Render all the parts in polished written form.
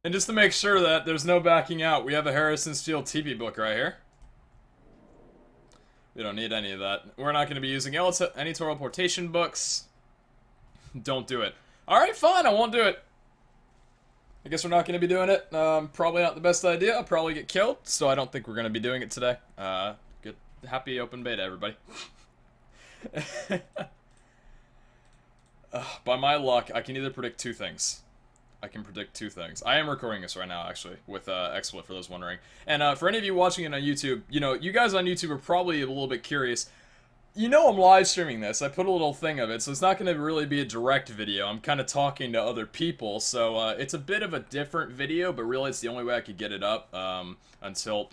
And just to make sure that there's no backing out, we have a Harrison Steel TV book right here. We don't need any of that. We're not going to be using any teleportation books. Don't do it. Alright, fine, I won't do it. I guess we're not going to be doing it. Probably not the best idea. I'll probably get killed, so I don't think we're going to be doing it today. Good. Happy open beta, everybody. By my luck, I can either predict two things. I can predict two things. I am recording this right now, actually, with XSplit, for those wondering. And for any of you watching it on YouTube, you know, you guys on YouTube are probably a little bit curious. You know I'm live streaming this. I put a little thing of it, so it's not going to really be a direct video. I'm kind of talking to other people, so it's a bit of a different video, but really it's the only way I could get it up until...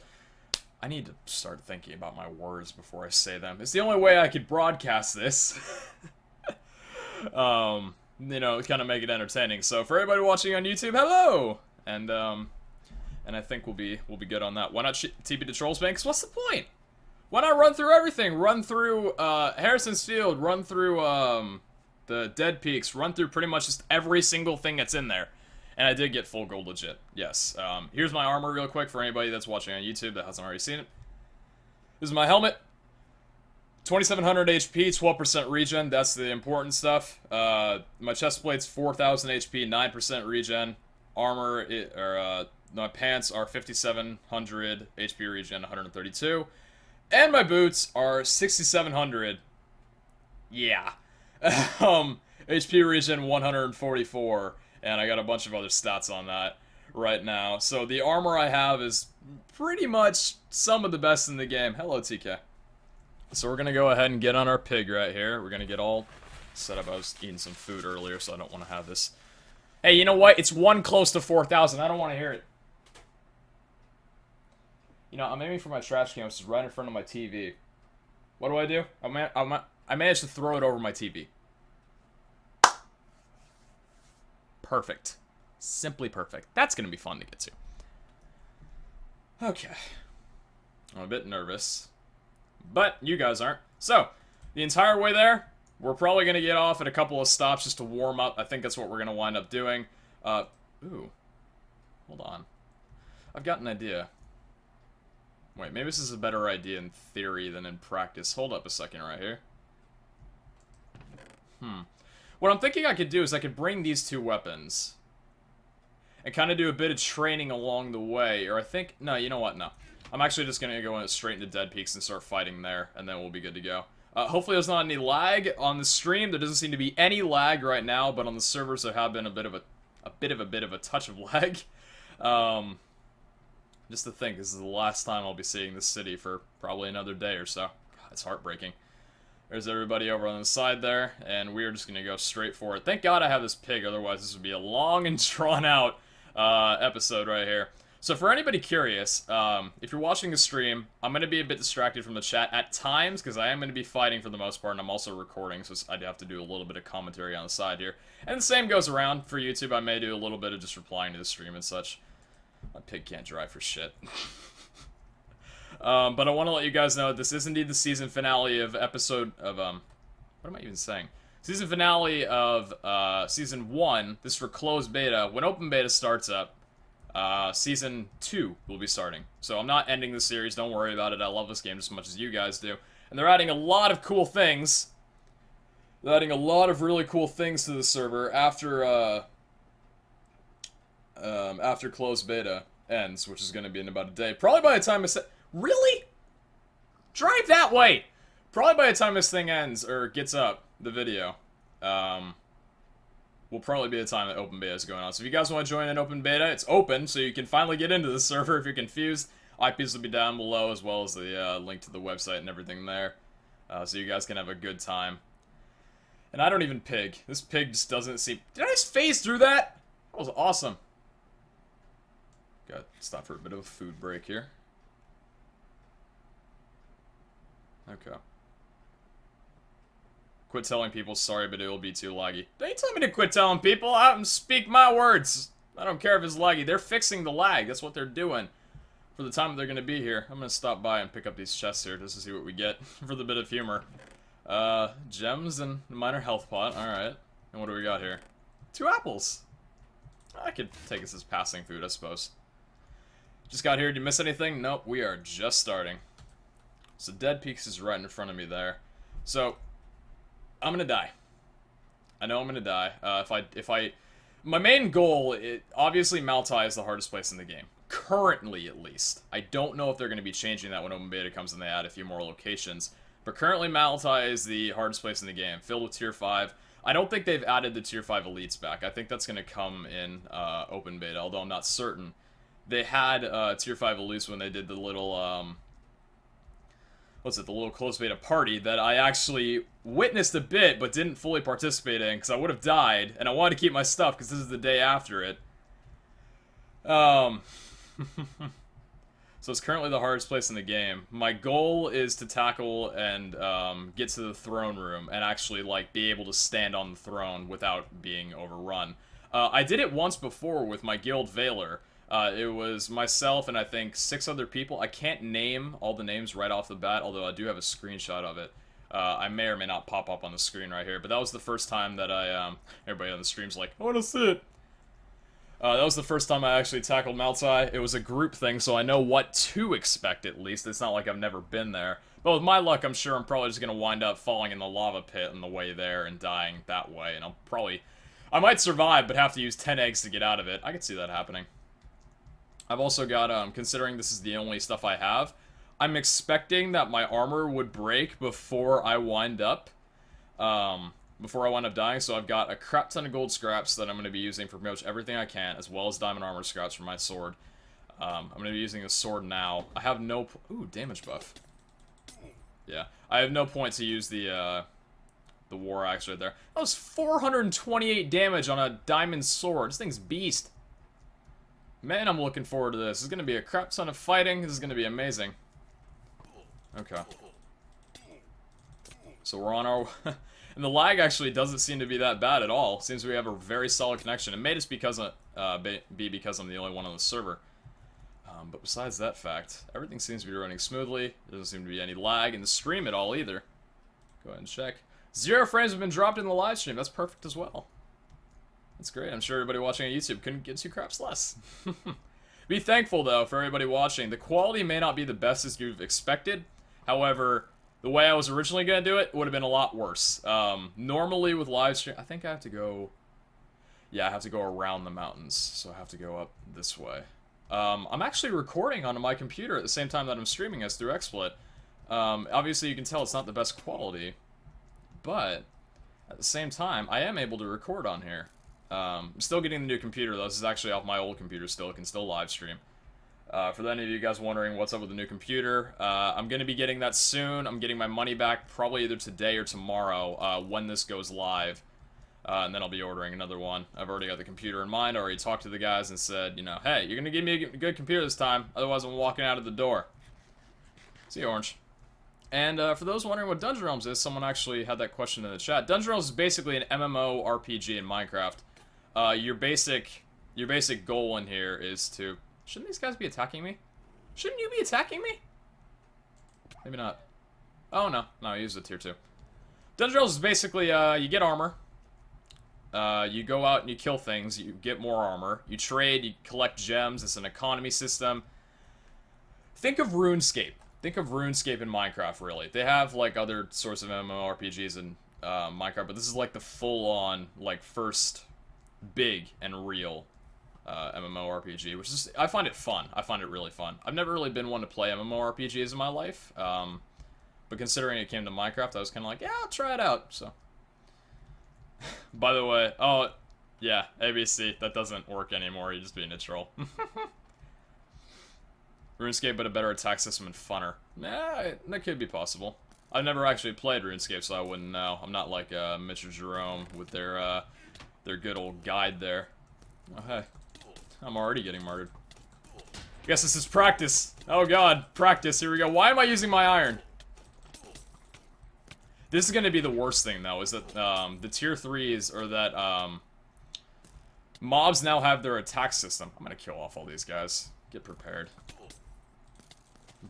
I need to start thinking about my words before I say them. It's the only way I could broadcast this. You know, kind of make it entertaining. So for everybody watching on YouTube, hello! And I think we'll be good on that. Why not TP to Trolls Banks? What's the point? Why not run through everything? Run through Harrison's Field, run through the Dead Peaks, run through pretty much just every single thing that's in there. And I did get full gold legit, yes. Here's my armor real quick for anybody that's watching on YouTube that hasn't already seen it. This is my helmet. 2700 HP, 12% regen, that's the important stuff. My chest plate's 4000 HP, 9% regen. Armor, my pants are 5700 HP regen, 132. And my boots are 6700. Yeah. HP regen 144. And I got a bunch of other stats on that right now. So the armor I have is pretty much some of the best in the game. Hello, TK. So we're going to go ahead and get on our pig right here. We're going to get all set up. I was eating some food earlier, so I don't want to have this. Hey, you know what? It's one close to 4,000. I don't want to hear it. You know, I'm aiming for my trash can, which is right in front of my TV. What do? I managed to throw it over my TV. Perfect. Simply perfect. That's going to be fun to get to. Okay. I'm a bit nervous. But you guys aren't. So, the entire way there, we're probably going to get off at a couple of stops just to warm up. I think that's what we're going to wind up doing. Ooh. Hold on. I've got an idea. Wait, maybe this is a better idea in theory than in practice. Hold up a second right here. What I'm thinking I could do is I could bring these two weapons and kind of do a bit of training along the way. Or I think... No, you know what? No. I'm actually just going to go straight into Dead Peaks and start fighting there, and then we'll be good to go. Hopefully there's not any lag on the stream. There doesn't seem to be any lag right now, but on the servers there have been a bit of a touch of lag. Just to think, this is the last time I'll be seeing this city for probably another day or so. God, it's heartbreaking. There's everybody over on the side there, and we're just going to go straight for it. Thank God I have this pig, otherwise this would be a long and drawn-out episode right here. So for anybody curious, if you're watching the stream, I'm going to be a bit distracted from the chat at times, because I am going to be fighting for the most part, and I'm also recording, so I'd have to do a little bit of commentary on the side here. And the same goes around for YouTube. I may do a little bit of just replying to the stream and such. My pig can't drive for shit. But I want to let you guys know this is indeed the season finale of what am I even saying? Season finale of Season 1. This is for closed beta. When open beta starts up, Season 2 will be starting. So I'm not ending the series, don't worry about it. I love this game just as much as you guys do. And they're adding a lot of cool things. They're adding a lot of really cool things to the server after closed beta ends, which is going to be in about a day. Probably by the time I Really? Drive that way! Probably by the time this thing ends, or gets up, the video, will probably be the time that open beta is going on. So if you guys want to join an open beta, it's open, so you can finally get into the server if you're confused. IPs will be down below, as well as the link to the website and everything there. So you guys can have a good time. And I don't even pig. This pig just doesn't seem... Did I just phase through that? That was awesome. Got to stop for a bit of a food break here. Okay. Quit telling people sorry, but it will be too laggy. Don't you tell me to quit telling people. Out and speak my words. I don't care if it's laggy. They're fixing the lag. That's what they're doing. For the time that they're going to be here. I'm going to stop by and pick up these chests here just to see what we get for the bit of humor. Gems and a minor health pot. Alright. And what do we got here? 2 apples. I could take this as passing food, I suppose. Just got here. Did you miss anything? Nope, we are just starting. So Dead Peaks is right in front of me there. So, I'm gonna die. I know I'm gonna die. My main goal, obviously Maltai is the hardest place in the game. Currently, at least. I don't know if they're gonna be changing that when Open Beta comes and they add a few more locations. But currently Maltai is the hardest place in the game, filled with Tier 5. I don't think they've added the Tier 5 Elites back. I think that's gonna come in Open Beta, although I'm not certain. They had Tier 5 Elites when they did the little, the little closed beta party that I actually witnessed a bit, but didn't fully participate in, because I would have died, and I wanted to keep my stuff, because this is the day after it. So it's currently the hardest place in the game. My goal is to tackle and get to the throne room, and actually, like, be able to stand on the throne without being overrun. I did it once before with my guild Valor. It was myself and I think 6 other people. I can't name all the names right off the bat, although I do have a screenshot of it. I may or may not pop up on the screen right here, but that was the first time that I, everybody on the stream's like, I wanna sit. That was the first time I actually tackled Maltai. It was a group thing, so I know what to expect at least. It's not like I've never been there. But with my luck, I'm sure I'm probably just gonna wind up falling in the lava pit on the way there and dying that way, and I might survive, but have to use 10 eggs to get out of it. I could see that happening. I've also got, considering this is the only stuff I have, I'm expecting that my armor would break before I wind up dying, so I've got a crap ton of gold scraps that I'm going to be using for pretty much everything I can, as well as diamond armor scraps for my sword. I'm going to be using the sword now. I have no... Ooh, damage buff. Yeah, I have no point to use the war axe right there. That was 428 damage on a diamond sword. This thing's beast. Man, I'm looking forward to this. This is going to be a crap ton of fighting. This is going to be amazing. Okay. So we're on our... and the lag actually doesn't seem to be that bad at all. Seems we have a very solid connection. It may just because be because I'm the only one on the server. But besides that fact, everything seems to be running smoothly. There doesn't seem to be any lag in the stream at all either. Go ahead and check. 0 frames have been dropped in the live stream. That's perfect as well. That's great. I'm sure everybody watching on YouTube couldn't give 2 craps less. Be thankful, though, for everybody watching. The quality may not be the best as you've expected. However, the way I was originally going to do it would have been a lot worse. Normally with live stream, I think I have to go... Yeah, I have to go around the mountains, so I have to go up this way. I'm actually recording on my computer at the same time that I'm streaming us through XSplit. Obviously, you can tell it's not the best quality, but at the same time, I am able to record on here. I'm still getting the new computer, though. This is actually off my old computer still. It can still live stream. For any of you guys wondering what's up with the new computer, I'm going to be getting that soon. I'm getting my money back probably either today or tomorrow when this goes live. And then I'll be ordering another one. I've already got the computer in mind. I already talked to the guys and said, you know, hey, you're going to give me a good computer this time. Otherwise, I'm walking out of the door. See you, Orange. And for those wondering what Dungeon Realms is, someone actually had that question in the chat. Dungeon Realms is basically an MMO RPG in Minecraft. Your basic goal in here is to... Shouldn't these guys be attacking me? Shouldn't you be attacking me? Maybe not. Oh, no. No, I used a tier 2. Dungeon Realms is basically, you get armor. You go out and you kill things. You get more armor. You trade. You collect gems. It's an economy system. Think of RuneScape. Think of RuneScape in Minecraft, really. They have, like, other sorts of MMORPGs in Minecraft, but this is, like, the full-on, like, first... big and real MMORPG, which is, I find it fun. I find it really fun. I've never really been one to play MMORPGs in my life, but considering it came to Minecraft, I was kind of like, yeah, I'll try it out, so. By the way, oh, yeah, ABC, that doesn't work anymore, you're just being a troll. RuneScape, but a better attack system and funner. Nah, that could be possible. I've never actually played RuneScape, so I wouldn't know. I'm not like Mitch or Jerome with their good old guide there. Oh, hey. I'm already getting martyred. Guess this is practice. Oh god, practice. Here we go. Why am I using my iron? This is going to be the worst thing, though, is that the tier 3s, or that mobs now have their attack system. I'm going to kill off all these guys. Get prepared.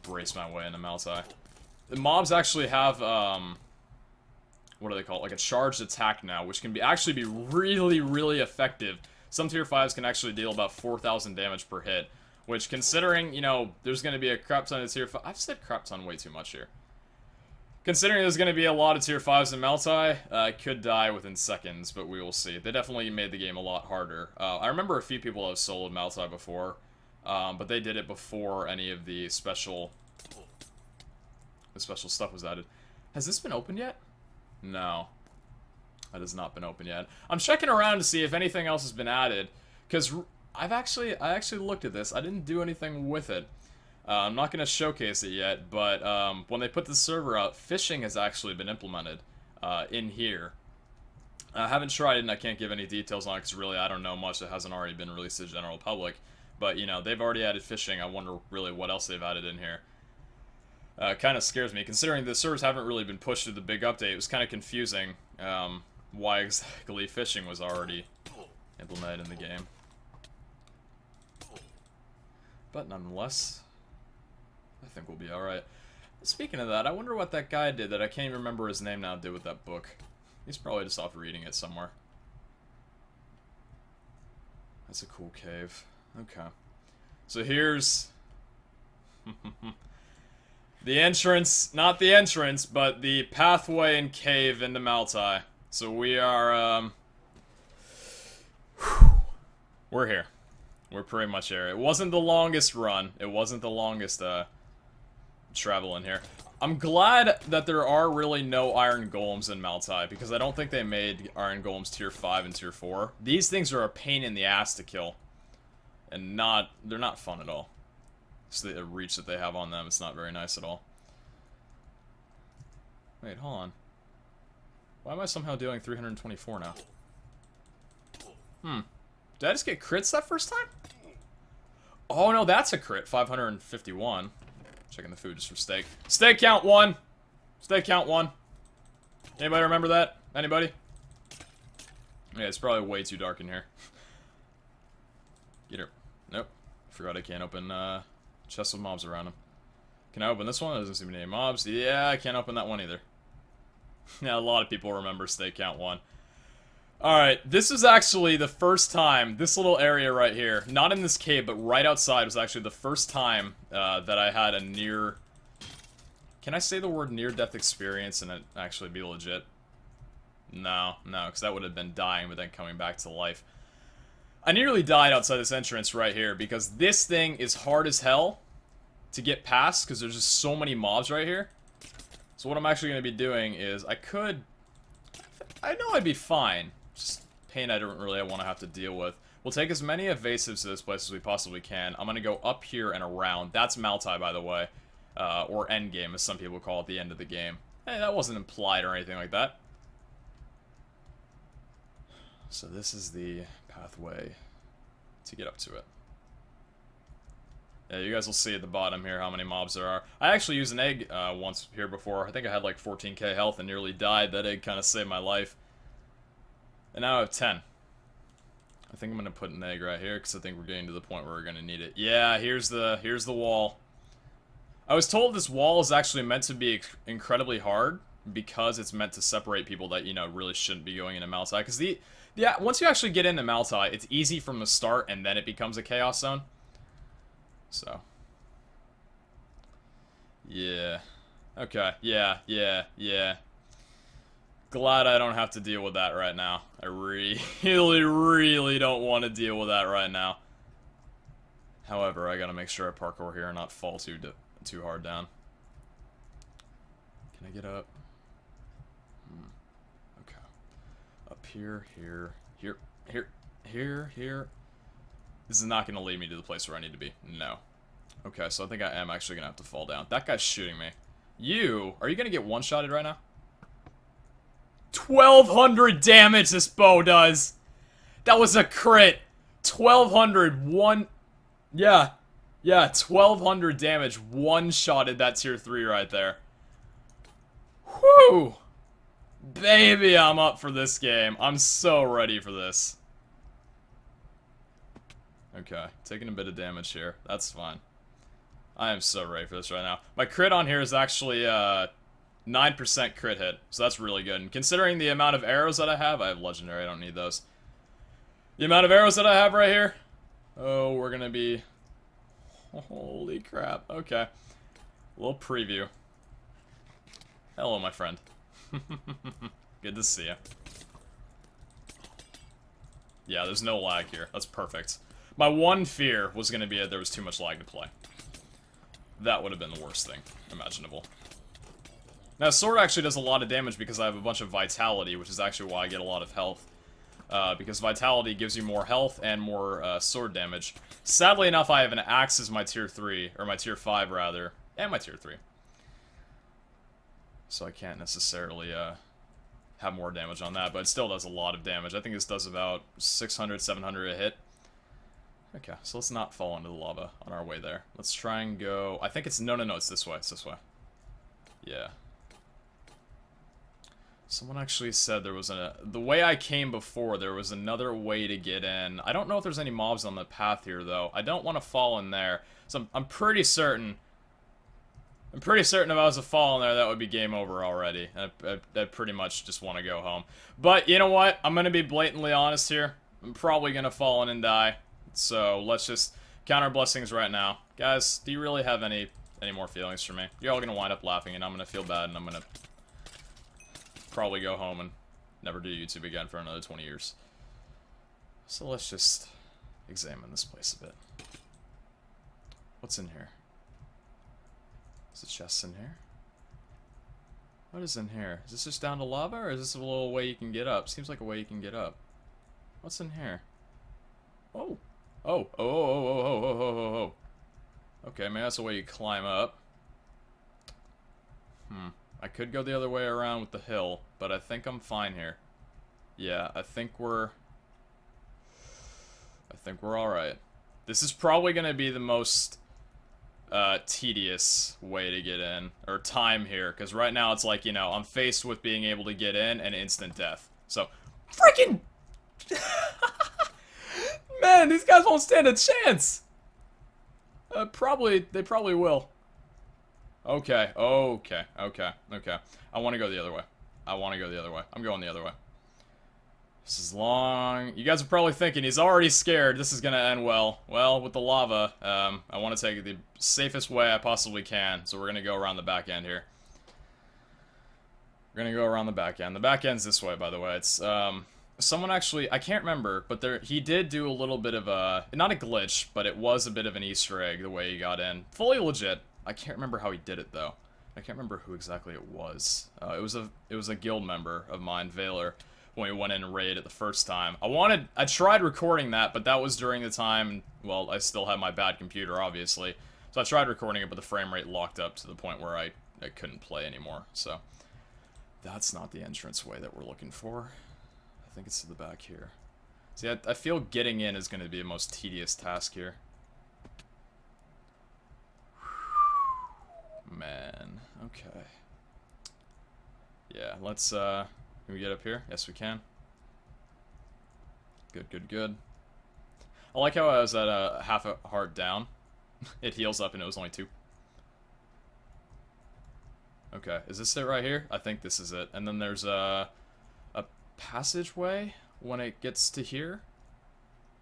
Brace my way into Maltai. The mobs actually have... what do they call it? Like a charged attack now, which can actually be really, really effective. Some tier 5s can actually deal about 4,000 damage per hit, which, considering, you know, there's going to be a crap ton of tier 5... I've said crap ton way too much here. Considering there's going to be a lot of tier 5s in Maltai, I could die within seconds, but we will see. They definitely made the game a lot harder. I remember a few people have soloed Maltai before, but they did it before any of the special stuff was added. Has this been opened yet? No. That has not been opened yet. I'm checking around to see if anything else has been added, because I actually looked at this. I didn't do anything with it. I'm not going to showcase it yet, but when they put the server out, fishing has actually been implemented in here. I haven't tried it, and I can't give any details on it, because really I don't know much that hasn't already been released to the general public. But, you know, they've already added fishing. I wonder really what else they've added in here. Kind of scares me, considering the servers haven't really been pushed to the big update. It was kind of confusing why exactly fishing was already implemented in the game. But nonetheless, I think we'll be alright. Speaking of that, I wonder what that guy did that I can't even remember his name now did with that book. He's probably just off reading it somewhere. That's a cool cave. Okay. So here's... the entrance, not the entrance, but the pathway and cave into Maltai. So we are, we're here. We're pretty much here. It wasn't the longest run. It wasn't the longest, travel in here. I'm glad that there are really no iron golems in Maltai, because I don't think they made iron golems tier 5 and tier 4. These things are a pain in the ass to kill. And they're not fun at all. It's the reach that they have on them. It's not very nice at all. Wait, hold on. Why am I somehow doing 324 now? Did I just get crits that first time? Oh no, that's a crit. 551. Checking the food just for steak. Steak count 1! Steak count 1. Anybody remember that? Anybody? Yeah, it's probably way too dark in here. Get her. Nope. Forgot I can't open, chests with mobs around them. Can I open this one? There doesn't seem to be any mobs. Yeah, I can't open that one either. Yeah, a lot of people remember Stay Count 1. Alright, this is actually the first time, this little area right here, not in this cave, but right outside, was actually the first time that I had a near... Can I say the word near-death experience and it actually be legit? No, because that would have been dying, but then coming back to life. I nearly died outside this entrance right here, because this thing is hard as hell to get past, because there's just so many mobs right here. So what I'm actually going to be doing is, I know I'd be fine. Just pain I don't really want to have to deal with. We'll take as many evasives to this place as we possibly can. I'm going to go up here and around. That's Maltai, by the way. Or endgame, as some people call it, the end of the game. Hey, that wasn't implied or anything like that. So this is the pathway to get up to it. Yeah, you guys will see at the bottom here how many mobs there are. I actually used an egg once here before. I think I had like 14k health and nearly died. That egg kind of saved my life. And now I have 10. I think I'm going to put an egg right here because I think we're getting to the point where we're going to need it. Yeah, here's the wall. I was told this wall is actually meant to be incredibly hard because it's meant to separate people that, you know, really shouldn't be going into Maltai. Because once you actually get into Maltai, it's easy from the start and then it becomes a chaos zone. So. Yeah. Okay. Yeah. Glad I don't have to deal with that right now. I really don't want to deal with that right now. However, I gotta make sure I parkour here and not fall too hard down. Can I get up? Okay. Up here. This is not going to lead me to the place where I need to be. No. Okay, so I think I am actually going to have to fall down. That guy's shooting me. Are you going to get one-shotted right now? 1,200 damage this bow does! That was a crit! 1,200, Yeah, 1,200 damage, one-shotted that tier 3 right there. Whew! Baby, I'm up for this game. I'm so ready for this. Okay, taking a bit of damage here. That's fine. I am so ready for this right now. My crit on here is actually 9% crit hit, so that's really good. And considering the amount of arrows that I have legendary. I don't need those. The amount of arrows that I have right here. Oh, we're gonna be... Holy crap. Okay. A little preview. Hello, my friend. Good to see you. Yeah, there's no lag here. That's perfect. My one fear was gonna be that there was too much lag to play. That would have been the worst thing imaginable. Now, sword actually does a lot of damage because I have a bunch of vitality, which is actually why I get a lot of health. Because vitality gives you more health and more sword damage. Sadly enough, I have an axe as my tier 3, or my tier 5 rather, and my tier 3. So I can't necessarily have more damage on that, but it still does a lot of damage. I think this does about 600, 700 a hit. Okay, so let's not fall into the lava on our way there. Let's try and go... I think it's... No, it's this way. It's this way. Yeah. Someone actually said there was a... The way I came before, there was another way to get in. I don't know if there's any mobs on the path here, though. I don't want to fall in there. So I'm pretty certain... I'm pretty certain if I was to fall in there, that would be game over already. I pretty much just want to go home. But, you know what? I'm going to be blatantly honest here. I'm probably going to fall in and die. So, let's just count our blessings right now. Guys, do you really have any more feelings for me? You're all going to wind up laughing, and I'm going to feel bad, and I'm going to probably go home and never do YouTube again for another 20 years. So, let's just examine this place a bit. What's in here? Is the chest in here? What is in here? Is this just down to lava, or is this a little way you can get up? Seems like a way you can get up. What's in here? Oh. Oh. Okay, maybe that's a way you climb up. I could go the other way around with the hill, but I think I'm fine here. Yeah, I think we're alright. This is probably gonna be the most tedious way to get in, or time here, because right now it's like, you know, I'm faced with being able to get in and instant death. So, freaking... Man, these guys won't stand a chance! They probably will. Okay. I want to go the other way. I'm going the other way. This is long. You guys are probably thinking, he's already scared. This is gonna end well. Well, with the lava, I want to take it the safest way I possibly can. So we're gonna go around the back end here. We're gonna go around the back end. The back end's this way, by the way. It's, someone actually, I can't remember, but he did do a little bit of a, not a glitch, but it was a bit of an Easter egg, the way he got in. Fully legit. I can't remember how he did it, though. I can't remember who exactly it was. It was a guild member of mine, Valor, when we went in and raided it the first time. I tried recording that, but that was during the time, well, I still had my bad computer, obviously. So I tried recording it, but the frame rate locked up to the point where I couldn't play anymore, so. That's not the entrance way that we're looking for. I think it's to the back here. See, I feel getting in is going to be the most tedious task here. Man, okay. Yeah, let's, can we get up here? Yes, we can. Good. I like how I was at a half a heart down. It heals up and it was only 2. Okay, is this it right here? I think this is it. And then there's a passageway when it gets to here.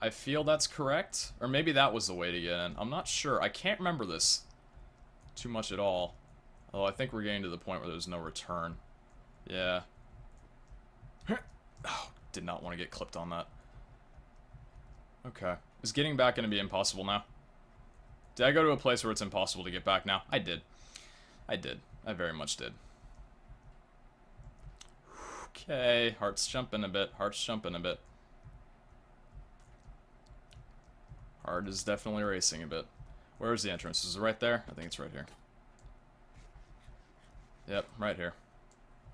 I feel that's correct. Or maybe that was the way to get in. I'm not sure. I can't remember this too much at all. Although I think we're getting to the point where there's no return. Yeah. Oh, did not want to get clipped on that. Okay. Is getting back going to be impossible now? Did I go to a place where it's impossible to get back now? I did. I very much did. Okay, heart's jumping a bit. Heart is definitely racing a bit. Where's the entrance? Is it right there? I think it's right here. Yep, right here.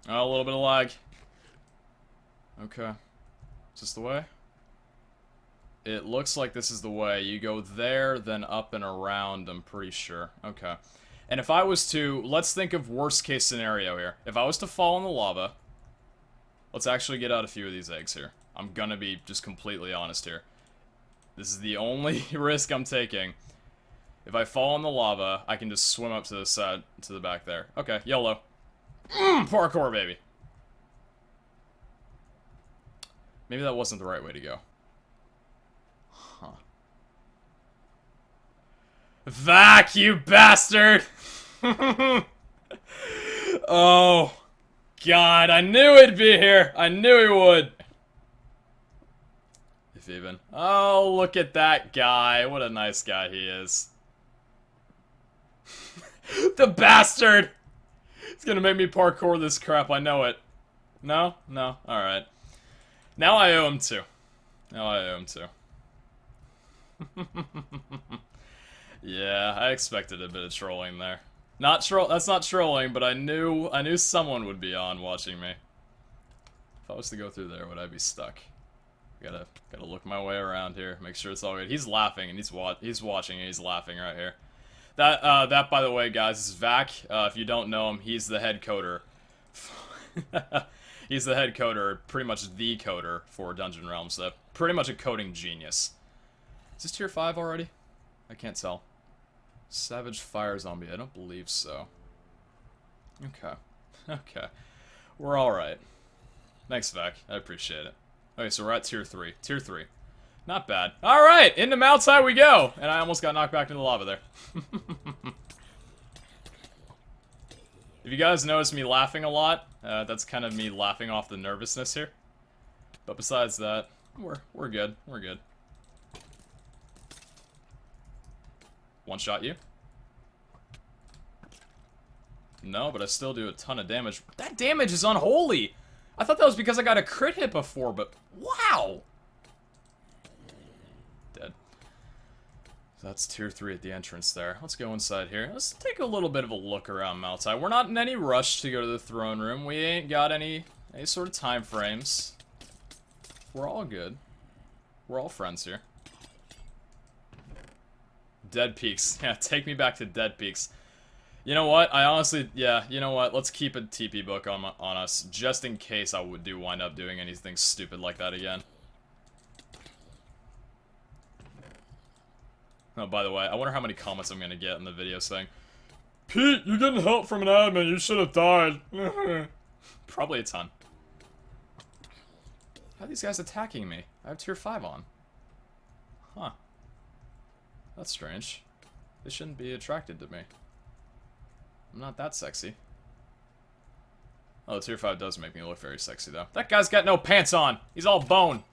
Oh, a little bit of lag. Okay. Is this the way? It looks like this is the way. You go there, then up and around, I'm pretty sure. Okay. And if I was to, let's think of worst case scenario here. If I was to fall in the lava, let's actually get out a few of these eggs here. I'm gonna be just completely honest here. This is the only risk I'm taking. If I fall in the lava, I can just swim up to the side, to the back there. Okay, YOLO. Parkour, baby. Maybe that wasn't the right way to go. Huh. Vac, you bastard! Oh, God, I knew he'd be here. I knew he would. If even. Oh, look at that guy. What a nice guy he is. The bastard! He's gonna make me parkour this crap, I know it. No? No? Alright. Now I owe him two. Now I owe him two. Yeah, I expected a bit of trolling there. Not troll. That's not trolling, but I knew someone would be on watching me. If I was to go through there, would I be stuck? Gotta look my way around here, make sure it's all good. He's laughing and he's watching and he's laughing right here. That by the way, guys, is Vac. If you don't know him, he's the head coder. He's the head coder, pretty much the coder for Dungeon Realms. Pretty much a coding genius. Is this tier 5 already? I can't tell. Savage Fire Zombie, I don't believe so. Okay. Okay. We're alright. Thanks, Vac. I appreciate it. Okay, so we're at tier 3. Tier 3. Not bad. Alright, into Maltai we go! And I almost got knocked back into the lava there. If you guys notice me laughing a lot, that's kind of me laughing off the nervousness here. But besides that, we're good. We're good. One shot you? No, but I still do a ton of damage. That damage is unholy! I thought that was because I got a crit hit before, but wow! Dead. So that's tier 3 at the entrance there. Let's go inside here. Let's take a little bit of a look around Maltai. We're not in any rush to go to the throne room. We ain't got any sort of time frames. We're all good. We're all friends here. Dead Peaks. Yeah, take me back to Dead Peaks. You know what? I honestly, yeah, you know what? Let's keep a TP book on us, just in case I would wind up doing anything stupid like that again. Oh, by the way, I wonder how many comments I'm gonna get in the video saying, "Pete, you're getting help from an admin, you should have died." Probably a ton. How are these guys attacking me? I have tier 5 on. Huh. That's strange. They shouldn't be attracted to me. I'm not that sexy. Oh, tier 5 does make me look very sexy, though. That guy's got no pants on! He's all bone!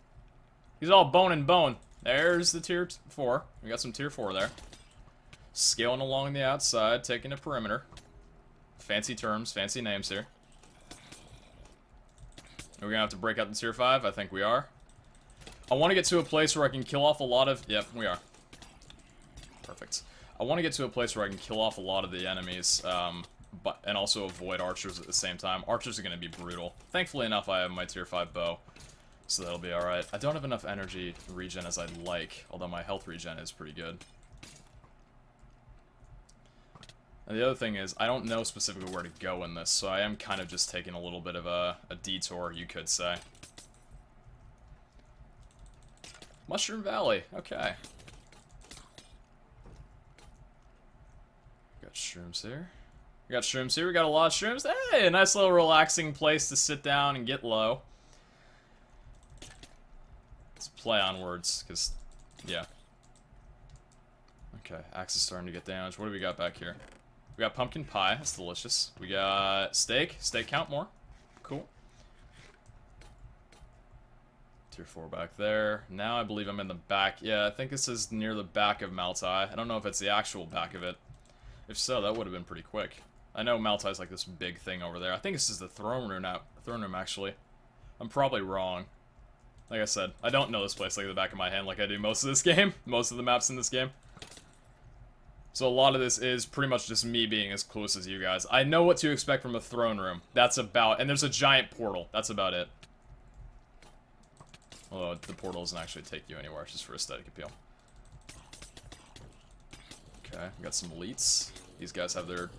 He's all bone and bone. There's the tier 4. We got some tier 4 there. Scaling along the outside, taking a perimeter. Fancy terms, fancy names here. Are we gonna have to break out the tier 5? I think we are. I want to get to a place where I can kill off a lot of... Yep, we are. Perfect. I want to get to a place where I can kill off a lot of the enemies, and also avoid archers at the same time. Archers are going to be brutal. Thankfully enough, I have my tier 5 bow, so that'll be alright. I don't have enough energy regen as I'd like, although my health regen is pretty good. And the other thing is, I don't know specifically where to go in this, so I am kind of just taking a little bit of a detour, you could say. Mushroom Valley, okay. Got shrooms here. We got shrooms here. We got a lot of shrooms. Hey, a nice little relaxing place to sit down and get low. Let's play on words, because, yeah. Okay, axe is starting to get damaged. What do we got back here? We got pumpkin pie. That's delicious. We got steak. Steak count more. Cool. Tier 4 back there. Now I believe I'm in the back. Yeah, I think this is near the back of Maltai. I don't know if it's the actual back of it. If so, that would have been pretty quick. I know Maltai's like this big thing over there. I think this is the throne room now. Throne room, actually. I'm probably wrong. Like I said, I don't know this place like the back of my hand like I do most of this game. Most of the maps in this game. So a lot of this is pretty much just me being as close as you guys. I know what to expect from a throne room. That's about... And there's a giant portal. That's about it. Although the portal doesn't actually take you anywhere. It's just for aesthetic appeal. Okay, we got some elites. These guys have their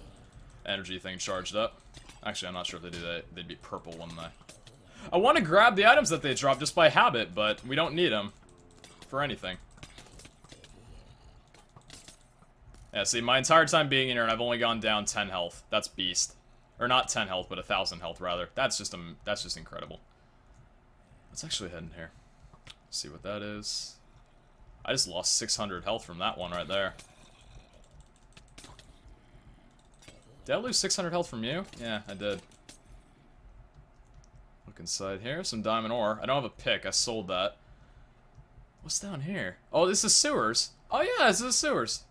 energy thing charged up. Actually, I'm not sure if they do that. They'd be purple, wouldn't they? I want to grab the items that they drop just by habit, but we don't need them for anything. Yeah, see, my entire time being in here, and I've only gone down 10 health. That's beast. Or not 10 health, but 1,000 health, rather. That's just incredible. Let's actually head in here. See what that is. I just lost 600 health from that one right there. Did I lose 600 health from you? Yeah, I did. Look inside here. Some diamond ore. I don't have a pick. I sold that. What's down here? Oh, this is sewers. Oh, yeah, this is sewers.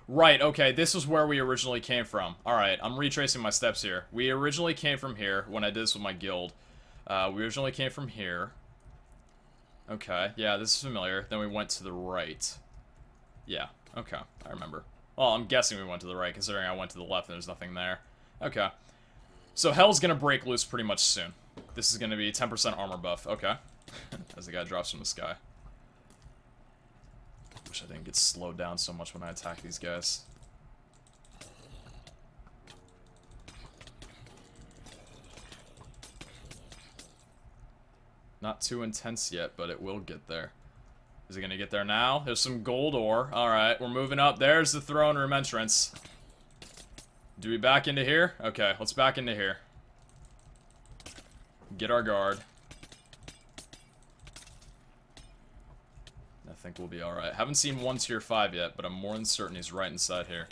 Right, okay, this was where we originally came from. Alright, I'm retracing my steps here. We originally came from here when I did this with my guild. We originally came from here. Okay, yeah, this is familiar. Then we went to the right. Yeah, okay, I remember. Well, I'm guessing we went to the right, considering I went to the left and there's nothing there. Okay. So hell's gonna break loose pretty much soon. This is gonna be 10% armor buff. Okay. As the guy drops from the sky. Wish I didn't get slowed down so much when I attack these guys. Not too intense yet, but it will get there. Is it gonna get there now? There's some gold ore. Alright, we're moving up. There's the throne room entrance. Do we back into here? Okay, let's back into here. Get our guard. I think we'll be alright. Haven't seen 1 tier 5 yet, but I'm more than certain he's right inside here.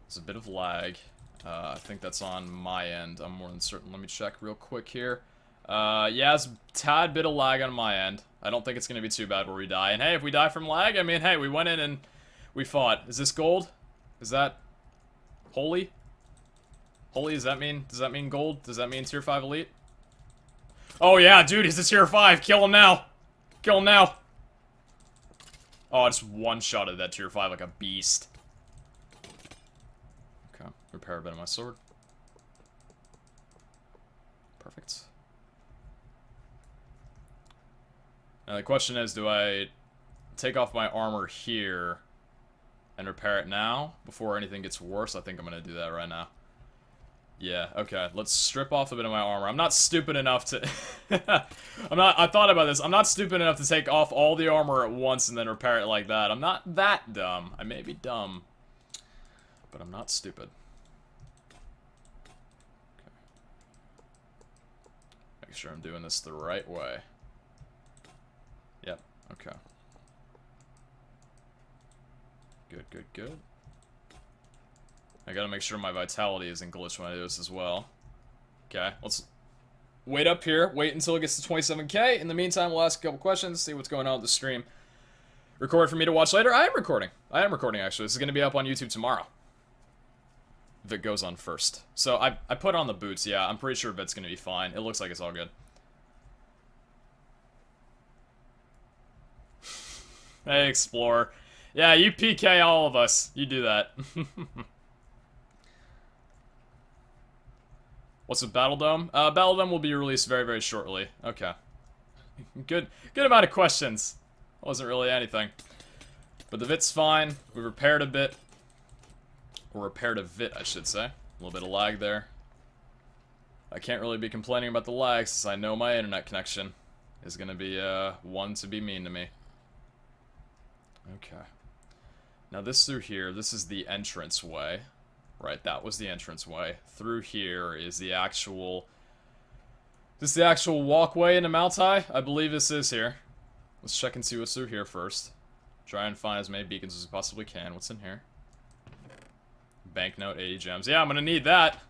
There's a bit of lag. I think that's on my end. I'm more than certain. Let me check real quick here. Yeah, it's a tad bit of lag on my end. I don't think it's going to be too bad where we die. And hey, if we die from lag, I mean, hey, we went in and we fought. Is this gold? Is that holy? Holy, does that mean gold? Does that mean tier 5 elite? Oh yeah, dude, he's a tier 5. Kill him now. Kill him now. Oh, I just one-shotted that tier 5 like a beast. Okay, repair a bit of my sword. Perfect. Now the question is, do I take off my armor here and repair it now before anything gets worse? I think I'm gonna do that right now. Yeah, okay. Let's strip off a bit of my armor. I'm not stupid enough to... I thought about this. I'm not stupid enough to take off all the armor at once and then repair it like that. I'm not that dumb. I may be dumb, but I'm not stupid. Okay. Make sure I'm doing this the right way. Yep, okay. Good, good, good. I gotta make sure my vitality isn't glitched when I do this as well. Okay, let's wait up here. Wait until it gets to 27k. In the meantime, we'll ask a couple questions, see what's going on with the stream. Record for me to watch later? I am recording. I am recording, actually. This is gonna be up on YouTube tomorrow. If it goes on first. So, I put on the boots, yeah. I'm pretty sure Vit's gonna be fine. It looks like it's all good. Hey, Explorer. Yeah, you PK all of us. You do that. What's with Battle Dome? Battle Dome will be released very, very shortly. Okay. Good amount of questions. Wasn't really anything. But the Vit's fine. We repaired a bit. Or repaired a Vit, I should say. A little bit of lag there. I can't really be complaining about the lag since I know my internet connection is gonna be, one to be mean to me. Okay. Now this through here, this is the entrance way. Right, that was the entrance way. Through here is the actual... This is the actual walkway into Maltai? I believe this is here. Let's check and see what's through here first. Try and find as many beacons as we possibly can. What's in here? Banknote, 80 gems. Yeah, I'm gonna need that.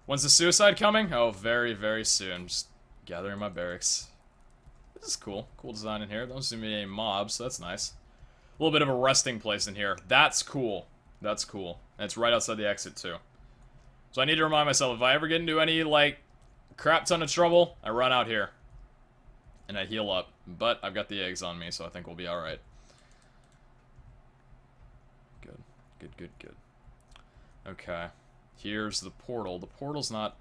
When's the suicide coming? Oh, very, very soon. Just gathering my barracks. This is cool. Cool design in here. Don't seem to be any mobs, so that's nice. A little bit of a resting place in here. That's cool. That's cool. And it's right outside the exit, too. So I need to remind myself, if I ever get into any, like, crap ton of trouble, I run out here. And I heal up. But I've got the eggs on me, so I think we'll be alright. Good. Good, good, good. Okay. Here's the portal. The portal's not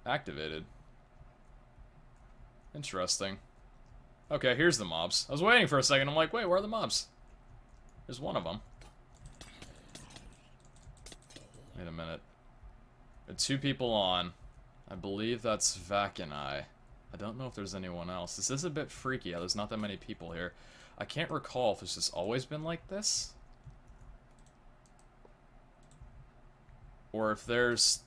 activated. Interesting. Okay, here's the mobs. I was waiting for a second. I'm like, wait, where are the mobs? There's one of them. Wait a minute. There are 2 people on. I believe that's Vac and I. I don't know if there's anyone else. This is a bit freaky. There's not that many people here. I can't recall if this has always been like this. Or if there's...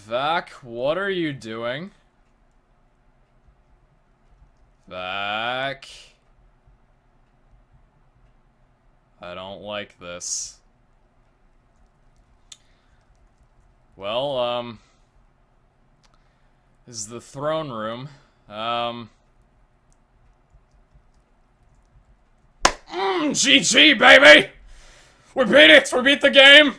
Vac, what are you doing? Vac. I don't like this. Well, this is the throne room. GG, baby! We beat it! We beat the game!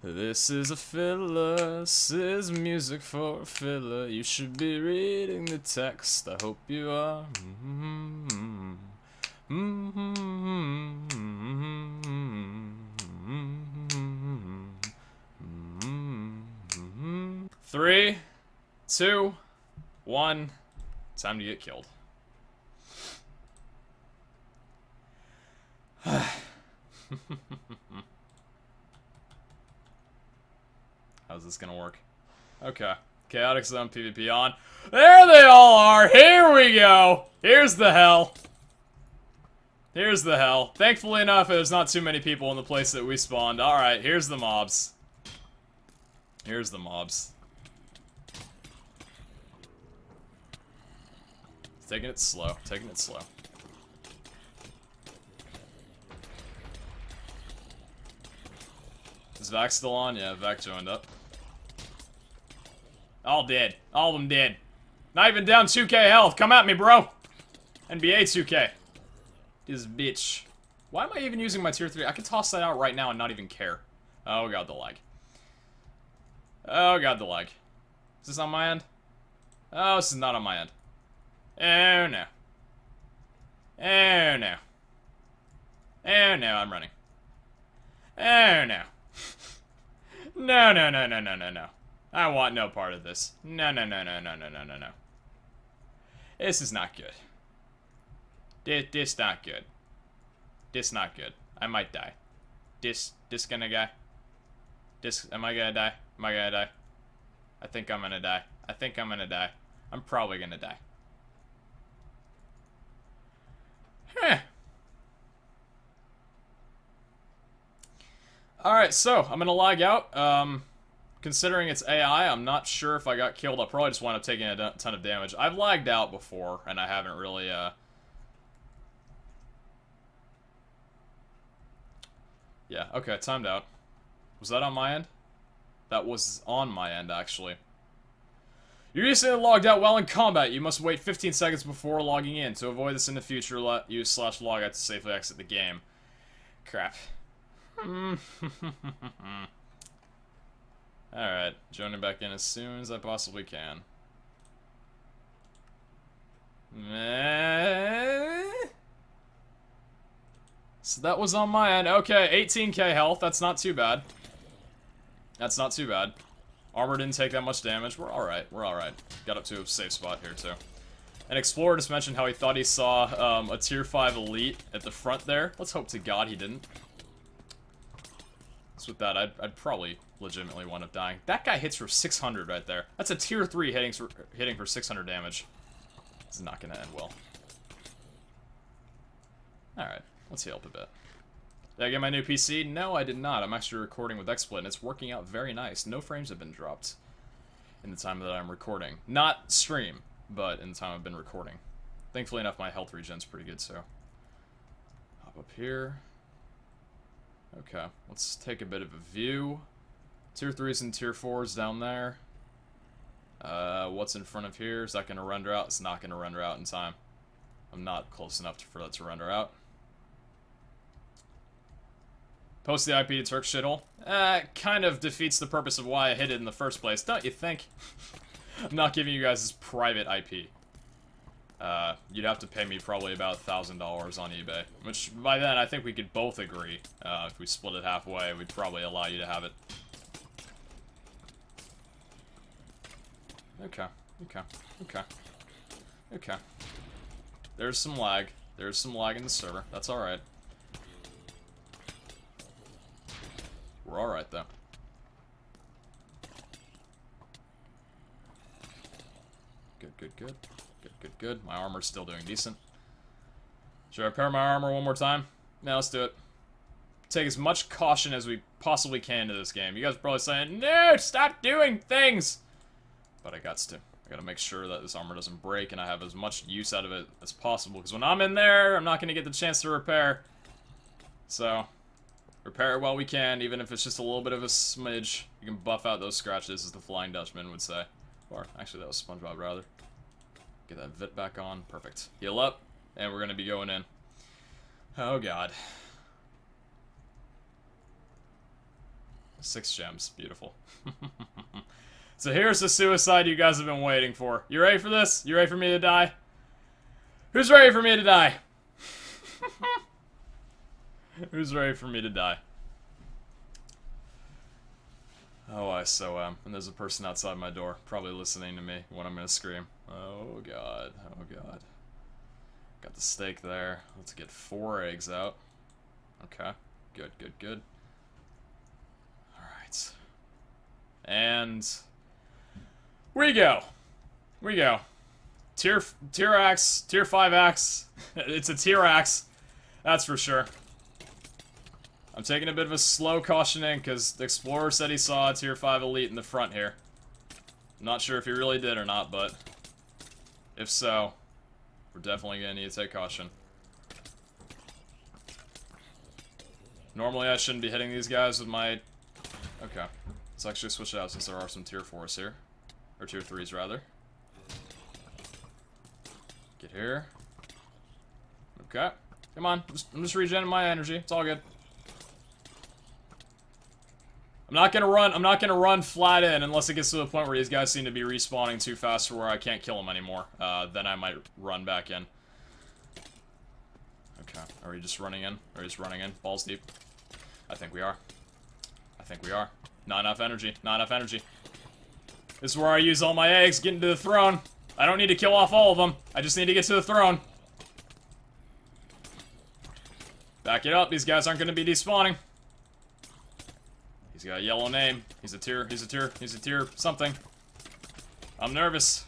This is a filler. This is music for a filler. You should be reading the text. I hope you are. 3, 2, 1. Time to get killed. How's this gonna work? Okay. Chaotic Zone PvP on. There they all are! Here we go! Here's the hell. Here's the hell. Thankfully enough, there's not too many people in the place that we spawned. Alright, here's the mobs. Here's the mobs. Taking it slow. Taking it slow. Is Vac still on? Yeah, Vac joined up. All dead. All of them dead. Not even down 2k health. Come at me, bro. NBA 2k. This bitch. Why am I even using my tier 3? I could toss that out right now and not even care. Oh god, the lag. Oh god, the lag. Is this on my end? Oh, this is not on my end. Oh no. Oh no. Oh no, I'm running. Oh no. No, no, no, no, no, no, no. I want no part of this. No, no, no, no, no, no, no, no, no. This is not good. This not good. This not good. I might die. This gonna die? Am I gonna die? Am I gonna die? I think I'm gonna die. I think I'm gonna die. I'm probably gonna die. Huh. Alright, so, I'm gonna log out. Considering it's AI, I'm not sure if I got killed. I'll probably just wind up taking a ton of damage. I've lagged out before, and I haven't really, Yeah, okay, timed out. Was that on my end? That was on my end, actually. You recently logged out while in combat. You must wait 15 seconds before logging in. To avoid this in the future, use /logout to safely exit the game. Crap. Alright, joining back in as soon as I possibly can. So that was on my end. Okay, 18k health. That's not too bad. That's not too bad. Armor didn't take that much damage. We're alright. We're alright. Got up to a safe spot here, too. An explorer just mentioned how he thought he saw a tier 5 elite at the front there. Let's hope to God he didn't. So with that, I'd probably legitimately wind up dying. That guy hits for 600 right there. That's a tier 3 hitting for 600 damage. This is not gonna end well. Alright, let's heal up a bit. Did I get my new PC? No, I did not. I'm actually recording with XSplit, and it's working out very nice. No frames have been dropped in the time that I'm recording. Not stream, but in the time I've been recording. Thankfully enough, my health regen's pretty good, so... Hop up here. Okay, let's take a bit of a view. Tier 3s and Tier 4s down there. What's in front of here? Is that going to render out? It's not going to render out in time. I'm not close enough for that to render out. Post the IP to Turk shithole. Kind of defeats the purpose of why I hit it in the first place, don't you think? I'm not giving you guys this private IP. You'd have to pay me probably about $1,000 on eBay. Which, by then, I think we could both agree. If we split it halfway, we'd probably allow you to have it. Okay, okay, okay, okay. There's some lag. There's some lag in the server. That's alright. We're alright, though. Good, good, good. Good, good, good. My armor's still doing decent. Should I repair my armor one more time? No, let's do it. take as much caution as we possibly can into this game. You guys are probably saying, no, stop doing things! But I gotta make sure that this armor doesn't break and I have as much use out of it as possible. Because when I'm in there, I'm not gonna get the chance to repair. So, repair it while we can, even if it's just a little bit of a smidge. You can buff out those scratches, as the Flying Dutchman would say. Or, actually, that was SpongeBob, rather. Get that Vit back on. Perfect. Heal up, and we're gonna be going in. Oh, God. 6 gems. Beautiful. So here's the suicide you guys have been waiting for. You ready for this? You ready for me to die? Who's ready for me to die? Who's ready for me to die? Oh, I so am. And there's a person outside my door, probably listening to me when I'm gonna scream. Oh, God. Oh, God. Got the steak there. Let's get 4 eggs out. Okay. Good, good, good. Alright. And... we go. We go. Tier axe, tier 5 axe. It's a tier axe. That's for sure. I'm taking a bit of a slow cautioning because the Explorer said he saw a tier 5 elite in the front here. I'm not sure if he really did or not, but if so, we're definitely going to need to take caution. Normally I shouldn't be hitting these guys with my... okay. Let's actually switch it out since there are some tier 4s here. Or tier 3s, rather. Get here. Okay. Come on. I'm just regenerating my energy. It's all good. I'm not gonna run flat in unless it gets to the point where these guys seem to be respawning too fast or where I can't kill them anymore. Then I might run back in. Okay. Are we just running in? Are we just running in? Balls deep. I think we are. I think we are. Not enough energy. Not enough energy. This is where I use all my eggs, getting to the throne. I don't need to kill off all of them. I just need to get to the throne. Back it up. These guys aren't going to be despawning. He's got a yellow name. He's a tier something. I'm nervous.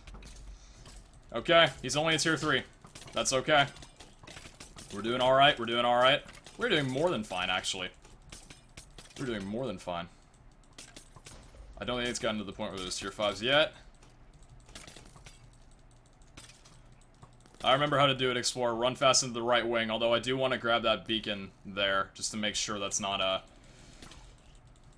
Okay, he's only a tier 3. That's okay. We're doing alright. We're doing alright. We're doing more than fine, actually. We're doing more than fine. I don't think it's gotten to the point where there's tier 5s yet. I remember how to do it, Explorer. Run fast into the right wing, although I do want to grab that beacon there, just to make sure that's not a...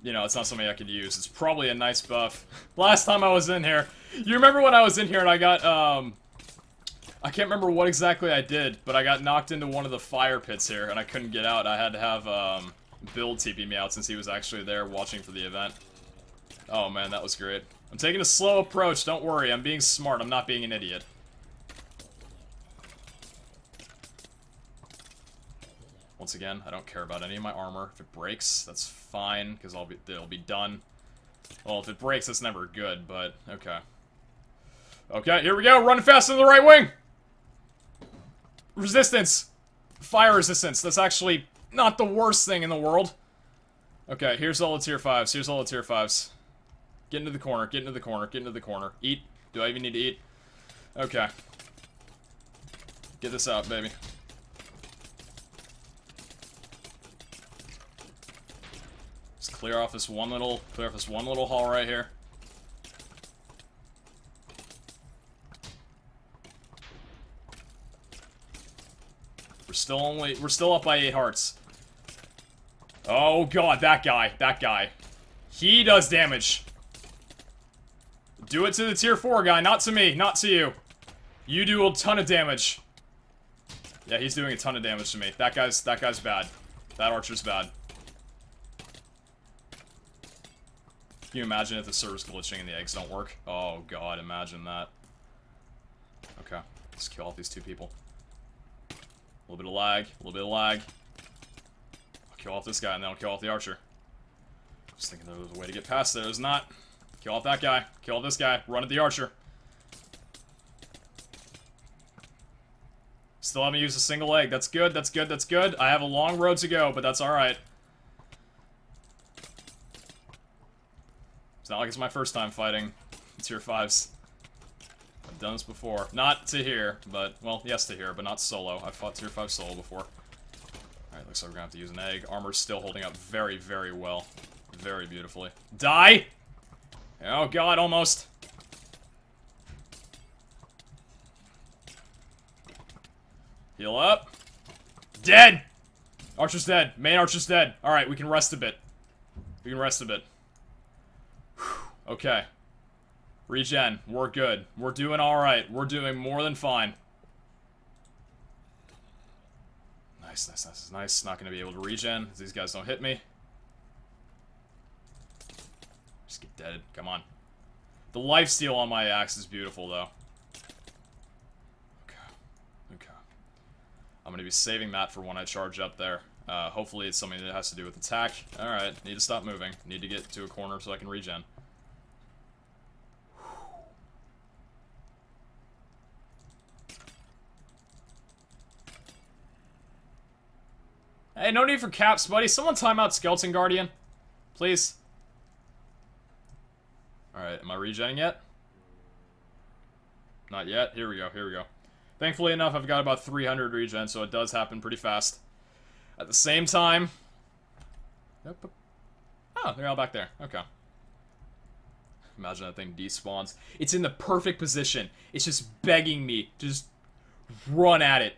you know, it's not something I could use. It's probably a nice buff. Last time I was in here, you remember when I was in here and I got, I can't remember what exactly I did, but I got knocked into one of the fire pits here, and I couldn't get out. I had to have, Bill TP me out since he was actually there watching for the event. Oh man, that was great. I'm taking a slow approach, don't worry. I'm being smart, I'm not being an idiot. Once again, I don't care about any of my armor. If it breaks, that's fine, because it'll be done. Well, if it breaks, that's never good, but okay. Okay, here we go, running fast to the right wing! Resistance! Fire resistance, that's actually not the worst thing in the world. Okay, here's all the tier 5s, here's all the tier 5s. Get into the corner, get into the corner, get into the corner. Eat. Do I even need to eat? Okay. Get this out, baby. Just clear off this one little hall right here. We're still up by 8 hearts. Oh god, that guy. He does damage. Do it to the tier 4 guy, not to me, not to you. You do a ton of damage. Yeah, he's doing a ton of damage to me. That guy's bad. That archer's bad. Can you imagine if the server's glitching and the eggs don't work? Oh god, imagine that. Okay, let's kill off these 2 people. A little bit of lag, a little bit of lag. I'll kill off this guy and then I'll kill off the archer. Just thinking there was a way to get past there. There's not. Kill off that guy. Kill off this guy. Run at the archer. Still haven't used a single egg. That's good, that's good, that's good. I have a long road to go, but that's alright. It's not like it's my first time fighting tier 5s. I've done this before. Not to here, but, well, yes to here, but not solo. I've fought tier 5 solo before. Alright, looks like we're gonna have to use an egg. Armor's still holding up very, very well. Very beautifully. Die! Oh god, almost. Heal up. Dead! Archer's dead. Main Archer's dead. Alright, we can rest a bit. We can rest a bit. Whew. Okay. Regen. We're good. We're doing alright. We're doing more than fine. Nice, nice, nice, nice. Not gonna be able to regen. These guys don't hit me. Just get dead. Come on. The lifesteal on my axe is beautiful, though. Okay. Okay. I'm gonna be saving that for when I charge up there. Hopefully it's something that has to do with attack. Alright, need to stop moving. Need to get to a corner so I can regen. Hey, no need for caps, buddy. Someone time out Skeleton Guardian. Please. Alright, am I regenning yet? Not yet. Here we go, here we go. Thankfully enough, I've got about 300 regen, so it does happen pretty fast. At the same time... Oh, they're all back there. Okay. Imagine that thing despawns. It's in the perfect position. It's just begging me to just run at it.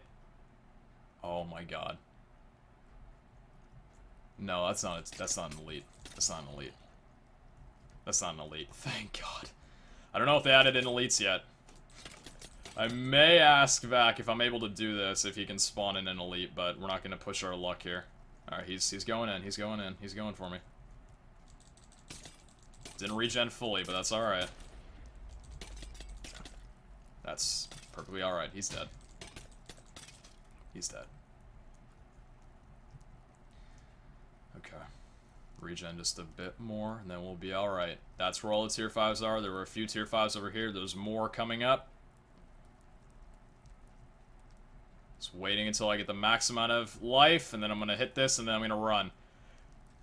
Oh my god. No, that's not an elite. That's not an elite. That's not an elite. Thank god. I don't know if they added in elites yet. I may ask back if I'm able to do this, if he can spawn in an elite, but we're not going to push our luck here. Alright, he's going in, he's going in, he's going for me. Didn't regen fully, but that's alright. That's perfectly alright, he's dead. He's dead. Okay. Regen just a bit more, and then we'll be alright. That's where all the tier 5s are. There were a few tier 5s over here. There's more coming up. Just waiting until I get the max amount of life, and then I'm gonna hit this, and then I'm gonna run.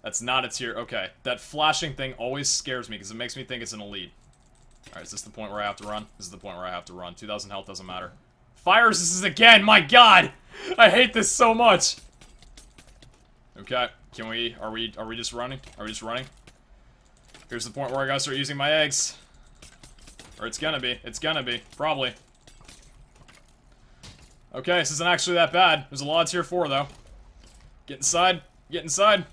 That's not a tier. Okay. That flashing thing always scares me, because it makes me think it's an elite. Alright, is this the point where I have to run? This is the point where I have to run. 2,000 health doesn't matter. Fire resistance again! My god! I hate this so much! Okay. Can we... Are we just running? Are we just running? Here's the point where I gotta start using my eggs. Or it's gonna be. It's gonna be. Probably. Okay, this isn't actually that bad. There's a lot of tier 4, though. Get inside. Get inside.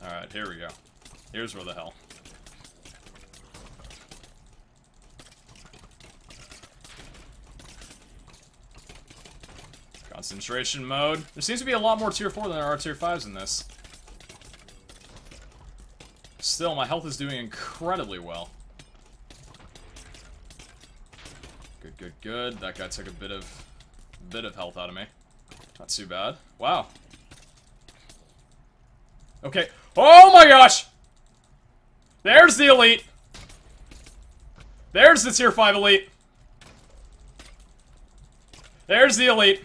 Alright, here we go. Here's where the hell. Concentration mode. There seems to be a lot more tier 4 than there are tier 5s in this. Still, my health is doing incredibly well. Good, good, good. That guy took a bit of health out of me. Not too bad. Wow. Okay. Oh my gosh! There's the elite. There's the tier 5 elite. There's the elite.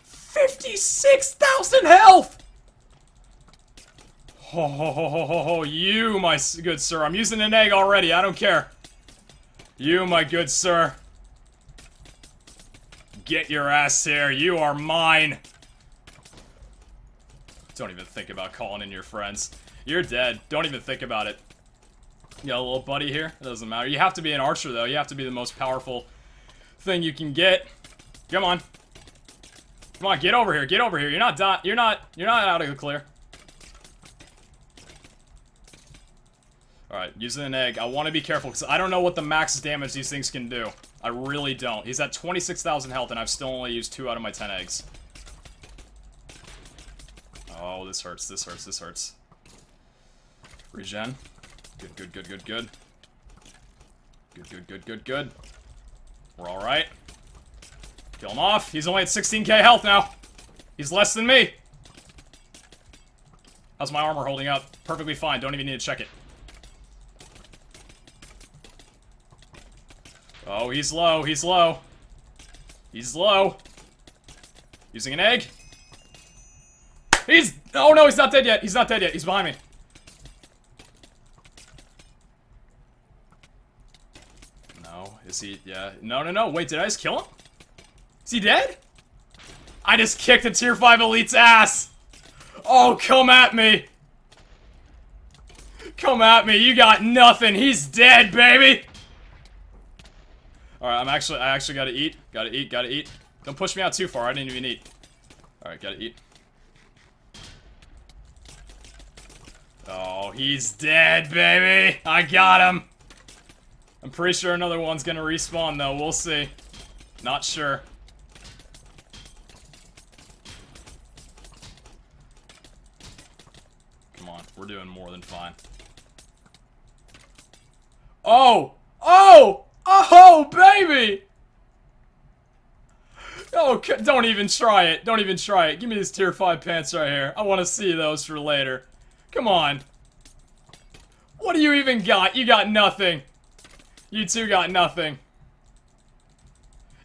56,000 health! Ho ho ho ho ho ho, you, my good sir. I'm using an egg already, I don't care. You, my good sir. Get your ass here, you are mine. Don't even think about calling in your friends. You're dead, don't even think about it. You got a little buddy here? It doesn't matter. You have to be an archer, though. You have to be the most powerful thing you can get. Come on. Come on, get over here. Get over here. You're not out of the clear. Alright, using an egg. I want to be careful, because I don't know what the max damage these things can do. I really don't. He's at 26,000 health, and I've still only used 2 out of my 10 eggs. Oh, this hurts. This hurts. This hurts. Regen. Good, good, good, good, good. Good, good, good, good, good. We're alright. Kill him off. He's only at 16k health now. He's less than me. How's my armor holding up? Perfectly fine. Don't even need to check it. Oh, he's low. He's low. He's low. Using an egg. He's... Oh, no, he's not dead yet. He's not dead yet. He's behind me. No, is he? Yeah. No, no, no. Wait, did I just kill him? Is he dead? I just kicked a tier 5 elite's ass! Oh, come at me! Come at me, you got nothing. He's dead, baby! Alright, I actually gotta eat. Gotta eat, gotta eat. Don't push me out too far, I didn't even eat. Alright, gotta eat. Oh, he's dead, baby! I got him! I'm pretty sure another one's gonna respawn, though. We'll see. Not sure. Come on, we're doing more than fine. Oh! Oh! Oh, baby! Oh, don't even try it. Don't even try it. Give me these tier 5 pants right here. I want to see those for later. Come on. What do you even got? You got nothing. You two got nothing.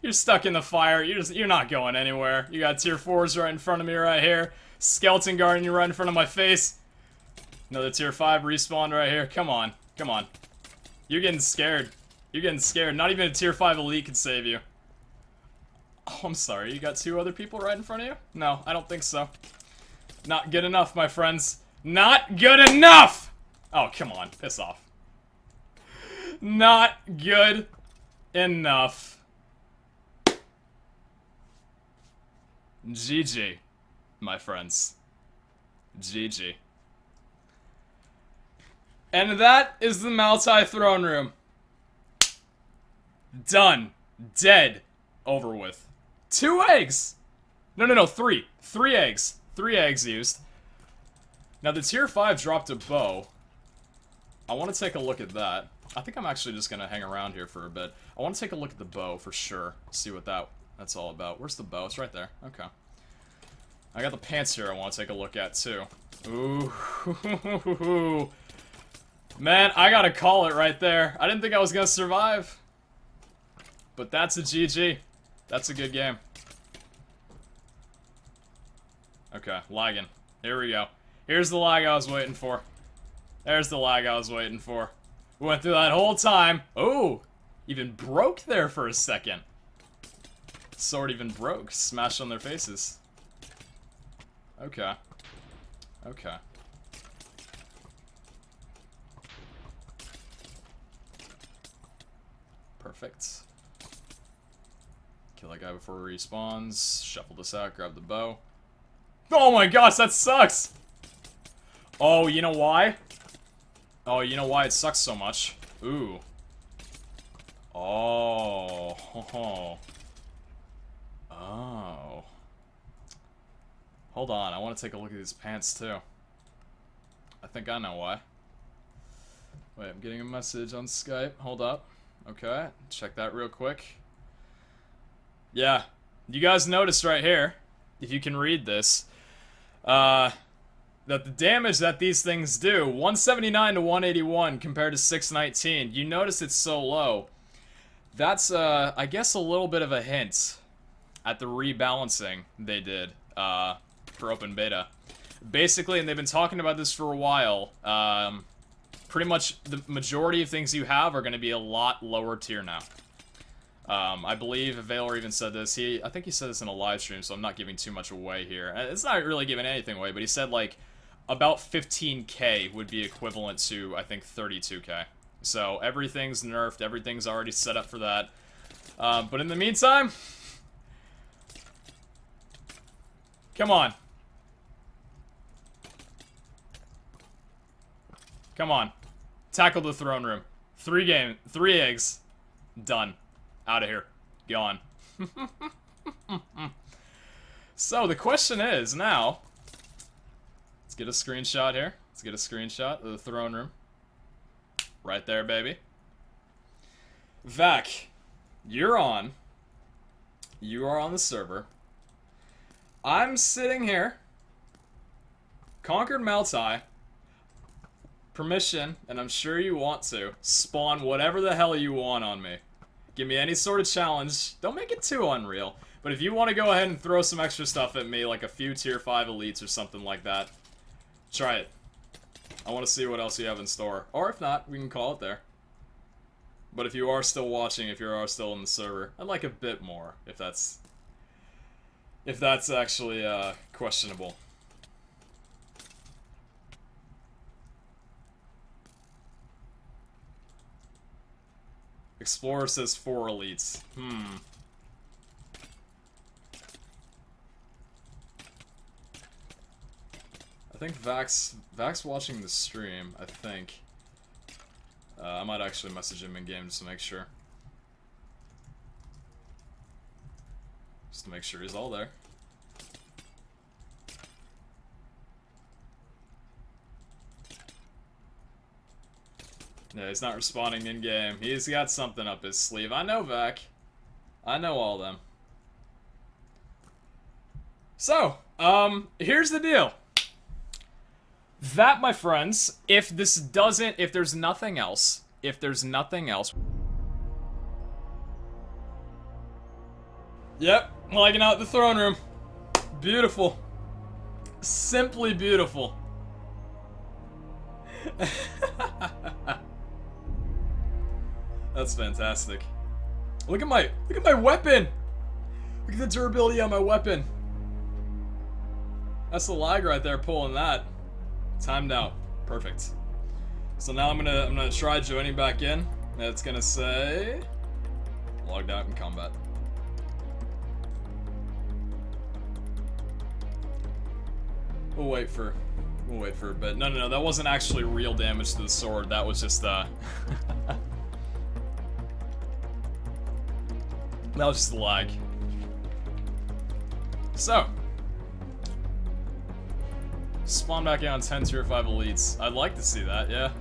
You're stuck in the fire. You're not going anywhere. You got tier 4s right in front of me right here. Skeleton guarding you right in front of my face. Another tier 5 respawn right here. Come on. Come on. You're getting scared. You're getting scared. Not even a tier 5 elite can save you. Oh, I'm sorry. You got 2 other people right in front of you? No, I don't think so. Not good enough, my friends. Not good enough! Oh, come on. Piss off. Not good enough. GG, my friends. GG. And that is the Maltai throne room. Done. Dead. Over with. 2 eggs! No, no, no, 3. 3 eggs. 3 eggs used. Now the tier 5 dropped a bow. I want to take a look at that. I think I'm actually just gonna hang around here for a bit. I want to take a look at the bow for sure. See what that's all about. Where's the bow? It's right there. Okay. I got the pants here I want to take a look at too. Ooh. Man, I gotta call it right there. I didn't think I was gonna survive. But that's a GG. That's a good game. Okay, lagging. Here we go. Here's the lag I was waiting for. There's the lag I was waiting for. We went through that whole time. Oh, even broke there for a second. Sword even broke. Smashed on their faces. Okay. Okay. Perfect. Kill that guy before he respawns. Shuffle this out, grab the bow. Oh my gosh, that sucks! Oh, you know why? Oh, you know why it sucks so much? Ooh. Oh. Oh. Hold on, I want to take a look at these pants too. I think I know why. Wait, I'm getting a message on Skype. Hold up. Okay, check that real quick. Yeah, you guys noticed right here, if you can read this, that the damage that these things do, 179 to 181 compared to 619, you notice it's so low. That's, I guess a little bit of a hint at the rebalancing they did, for open beta. Basically, and they've been talking about this for a while, pretty much the majority of things you have are going to be a lot lower tier now. I believe Valor even said this. I think he said this in a live stream, so I'm not giving too much away here. It's not really giving anything away, but he said, like, about 15k would be equivalent to, I think, 32k. So everything's nerfed, everything's already set up for that. But in the meantime, come on. Come on. Tackle the throne room. 3 eggs. Done. Out of here. Gone. So, the question is, now, let's get a screenshot here. Let's get a screenshot of the throne room. Right there, baby. Vac, you're on. You are on the server. I'm sitting here. Conquered Maltai. Permission, and I'm sure you want to, spawn whatever the hell you want on me. Give me any sort of challenge. Don't make it too unreal. But if you want to go ahead and throw some extra stuff at me, like a few tier 5 elites or something like that, try it. I want to see what else you have in store. Or if not, we can call it there. But if you are still watching, if you are still in the server, I'd like a bit more, if that's actually questionable. Explorer says 4 elites. I think Vax watching the stream, I think. I might actually message him in game just to make sure. Just to make sure he's all there. Yeah, he's not responding in game. He's got something up his sleeve. I know, Vac. I know all them. So, here's the deal. That, my friends, if there's nothing else, Yep, liking out the throne room. Beautiful. Simply beautiful. That's fantastic. Look at my weapon! Look at the durability on my weapon. That's the lag right there pulling that. Timed out. Perfect. So now I'm gonna try joining back in. It's gonna say logged out in combat. We'll wait for a bit. No, that wasn't actually real damage to the sword. That was just that was just the lag. So, spawn back in on 10 tier 5 elites. I'd like to see that, yeah.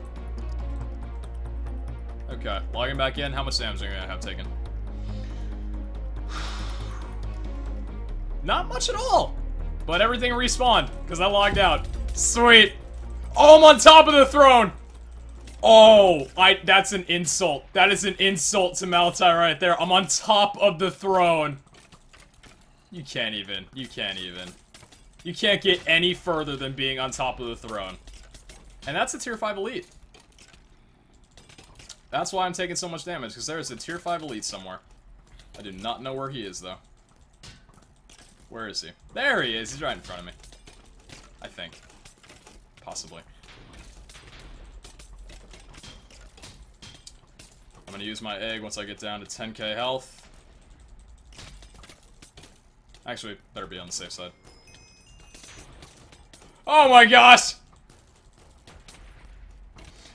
Okay, logging back in. How much damage are you gonna have taken? Not much at all! But everything respawned, because I logged out. Sweet! Oh, I'm on top of the throne! Oh, that's an insult. That is an insult to Maltai right there. I'm on top of the throne. You can't even. You can't get any further than being on top of the throne. And that's a tier 5 elite. That's why I'm taking so much damage, because there's a tier 5 elite somewhere. I do not know where he is, though. Where is he? There he is. He's right in front of me. I think. Possibly. I'm gonna use my egg once I get down to 10k health. Actually, better be on the safe side. Oh my gosh!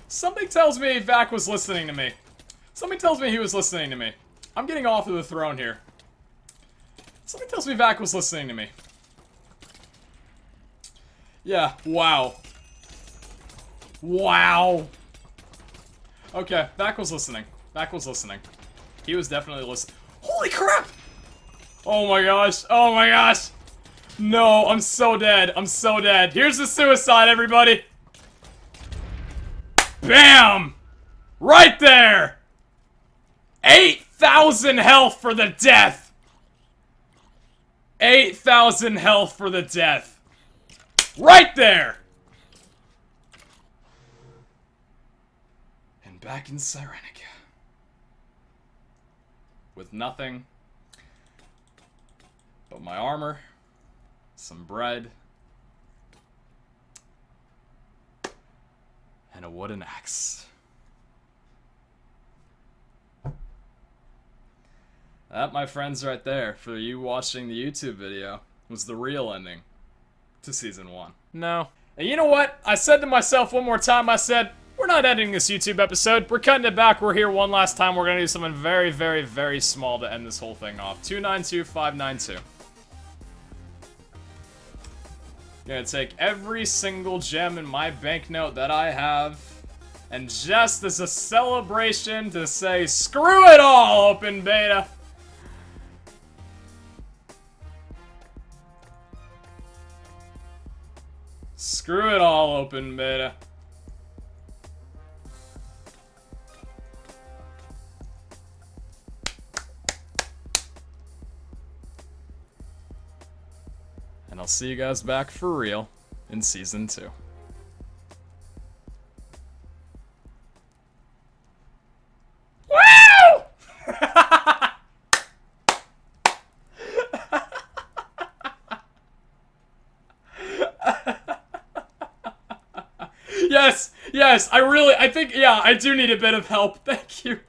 Something tells me Vac was listening to me. Something tells me he was listening to me. I'm getting off of the throne here. Something tells me Vac was listening to me. Yeah, wow. Wow. Okay, Vac was listening. Vac was listening. He was definitely listening. Holy crap! Oh my gosh. Oh my gosh. No, I'm so dead. I'm so dead. Here's the suicide, everybody. Bam! Right there! 8,000 health for the death! 8,000 health for the death. Right there! And back in Cyrenica. With nothing but my armor, some bread, and a wooden axe. That, my friends, right there, for you watching the YouTube video, was the real ending to Season 1. No. And you know what? I said to myself one more time, I said, we're not ending this YouTube episode. We're cutting it back. We're here one last time. We're going to do something very, very, very small to end this whole thing off. 292592. Gonna take every single gem in my banknote that I have, and just as a celebration to say, screw it all, open beta. Screw it all, open beta. And I'll see you guys back for real in Season 2. Woo! Yes, yes, I think, yeah, I do need a bit of help. Thank you.